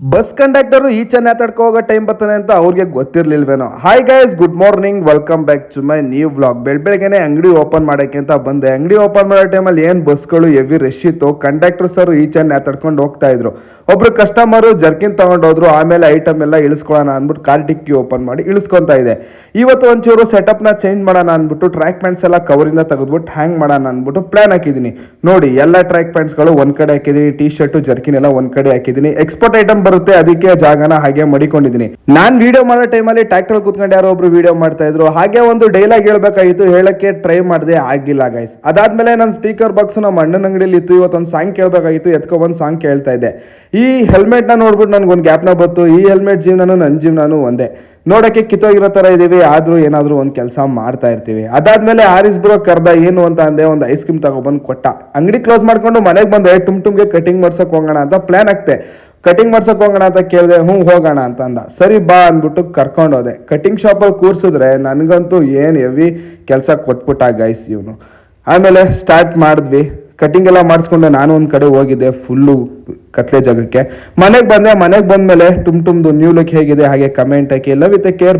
Bus conductor ಈಚೆ ನೇತಾಡ್ಕೊ ಹೋಗೋ time ಬರ್ತಾನೆ ಅಂತ ಅವ್ರಿಗೆ ಗೊತ್ತಿರ್ಲಿಲ್ವೇನೋ. Hi guys, good morning, welcome back to my new vlog. ಬೆಳಗ್ಗೆನೆ ಅಂಗಡಿ ಓಪನ್ ಮಾಡೋಕ್ಕೆ ಅಂತ ಬಂದೆ. ಅಂಗಡಿ ಓಪನ್ ಮಾಡೋ ಟೈಮಲ್ಲಿ ಏನು ಬಸ್ಗಳು ಹೆವಿ ರಶ್ ಇತ್ತು. ಕಂಡಕ್ಟರ್ ಸರ್ ಈಚೆ ನೇತಾಡ್ಕೊಂಡು ಹೋಗ್ತಾ ಇದ್ರು. ಒಬ್ರು ಕಸ್ಟಮರು ಜರ್ಕಿನ್ ತಗೊಂಡು ಹೋದ್ರು. ಆಮೇಲೆ ಐಟಮ್ ಎಲ್ಲ ಇಳಿಸ್ಕೊಳ್ಳೋಣ ಅಂದ್ಬಿಟ್ಟು ಕಾರ್ ಡಿಕ್ಕಿ ಓಪನ್ ಮಾಡಿ ಇಳಿಸ್ಕೊಂತ ಇದೆ. ಇವತ್ತು ಒಂಚೂರು ಸೆಟಪ್ನ ಚೇಂಜ್ ಮಾಡೋಣ ಅಂದ್ಬಿಟ್ಟು ಟ್ರ್ಯಾಕ್ ಪ್ಯಾಂಟ್ಸ್ ಎಲ್ಲ ಕವರಿಂದ ತೆಗೆದ್ಬಿಟ್ಟು ಹ್ಯಾಂಗ್ ಮಾಡೋಣ ಅಂದ್ಬಿಟ್ಟು ಪ್ಲಾನ್ ಹಾಕಿದ್ದೀನಿ. ನೋಡಿ, ಎಲ್ಲ ಟ್ರ್ಯಾಕ್ ಪ್ಯಾಂಟ್ಸ್ಗಳು ಒಂದ್ ಕಡೆ ಹಾಕಿದ್ದೀನಿ, ಟಿ ಶರ್ಟು ಜರ್ಕಿನ್ ಎಲ್ಲ ಒಂದ್ ಕಡೆ ಹಾಕಿದ್ದೀನಿ. ಎಕ್ಸ್ಪೋರ್ಟ್ ಐಟಮ್ ಬರುತ್ತೆ, ಅದಕ್ಕೆ ಜಾಗನ ಹಾಗೆ ಮಡಿಕೊಂಡಿದ್ದೀನಿ. ನಾನ್ ವಿಡಿಯೋ ಮಾಡೋ ಟೈಮಲ್ಲಿ ಟ್ರ್ಯಾಕ್ಟರ್ ಕೂತ್ಕೊಂಡು ಯಾರೋ ಒಬ್ರು ವಿಡಿಯೋ ಮಾಡ್ತಾ ಇದ್ರು. ಹಾಗೆ ಒಂದು ಡೈಲಾಗ್ ಹೇಳ್ಬೇಕಾಗಿತ್ತು, ಹೇಳಕ್ಕೆ ಟ್ರೈ ಮಾಡಿದೆ, ಆಗಿಲ್ಲ ಗೈಸ್. ಅದಾದ್ಮೇಲೆ ನನ್ನ ಸ್ಪೀಕರ್ ಬಾಕ್ಸ್ ನಮ್ಮ ಅಣ್ಣನ ಅಂಗಡಿಯಲ್ಲಿ ಇತ್ತು. ಇವತ್ತೊಂದು ಸಾಂಗ್ ಕೇಳಬೇಕಾಗಿತ್ತು, ಎತ್ಕೊಬಂದು ಸಾಂಗ್ ಕೇಳ್ತಾ ಇದ್ದೆ. ಈ ಹೆಲ್ಮೆಟ್ನ ನೋಡ್ಬಿಟ್ಟು ನನ್ಗೊಂದು ಗ್ಯಾಪ್ನ ಬಂತು. ಈ ಹೆಲ್ಮೆಟ್ ಜೀವನನು ನನ್ನ ಜೀವನನು ಒಂದೇ. ನೋಡಕ್ಕೆ ಕಿತ್ತೋಗಿರೋ ತರ ಇದೀವಿ, ಆದ್ರೂ ಏನಾದ್ರೂ ಒಂದು ಕೆಲಸ ಮಾಡ್ತಾ ಇರ್ತೀವಿ. ಅದಾದ್ಮೇಲೆ ಆರಿಸ್ ಬ್ರೋ ಕರ್ದ ಏನು ಅಂತ ಅಂದೆ, ಒಂದು ಐಸ್ ಕ್ರೀಮ್ ತಗೊಬಂದು ಕೊಟ್ಟ. ಅಂಗಡಿ ಕ್ಲೋಸ್ ಮಾಡ್ಕೊಂಡು ಮನೆಗೆ ಬಂದೆ. ಟುಮ್ಗೆ ಕಟಿಂಗ್ ಮಾಡ್ಸಕ್ ಹೋಗೋಣ ಅಂತ ಪ್ಲಾನ್ ಆಗ್ತೆ. ಕಟಿಂಗ್ ಮಾಡ್ಸಕ್ ಹೋಗೋಣ ಅಂತ ಕೇಳಿದೆ. ಹೋಗೋಣ ಅಂತ ಅಂದ. ಸರಿ ಬಾ ಅಂದ್ಬಿಟ್ಟು ಕರ್ಕೊಂಡೋದೆ. ಕಟಿಂಗ್ ಶಾಪಲ್ಲಿ ಕೂರ್ಸಿದ್ರೆ ನನಗಂತೂ ಏನು ಹೆವಿ ಕೆಲಸ ಕೊಟ್ಬಿಟ್ಟ ಗೈಸ್ ಇವನು. ಆಮೇಲೆ ಸ್ಟಾರ್ಟ್ ಮಾಡಿದ್ವಿ. ಕಟಿಂಗ್ ಎಲ್ಲ ಮಾಡಿಸ್ಕೊಂಡು ನಾನು ಒಂದು ಕಡೆ ಹೋಗಿದ್ದೆ, ಫುಲ್ಲು ಕತ್ಲೆ ಜಾಗಕ್ಕೆ. ಮನೆಗೆ ಬಂದೆ. ಮನೆಗೆ ಬಂದ್ಮೇಲೆ ಟುಮ್ದು ನ್ಯೂ ಲುಕ್ ಹೇಗಿದೆ ಹಾಗೆ comment hockey. Love with care.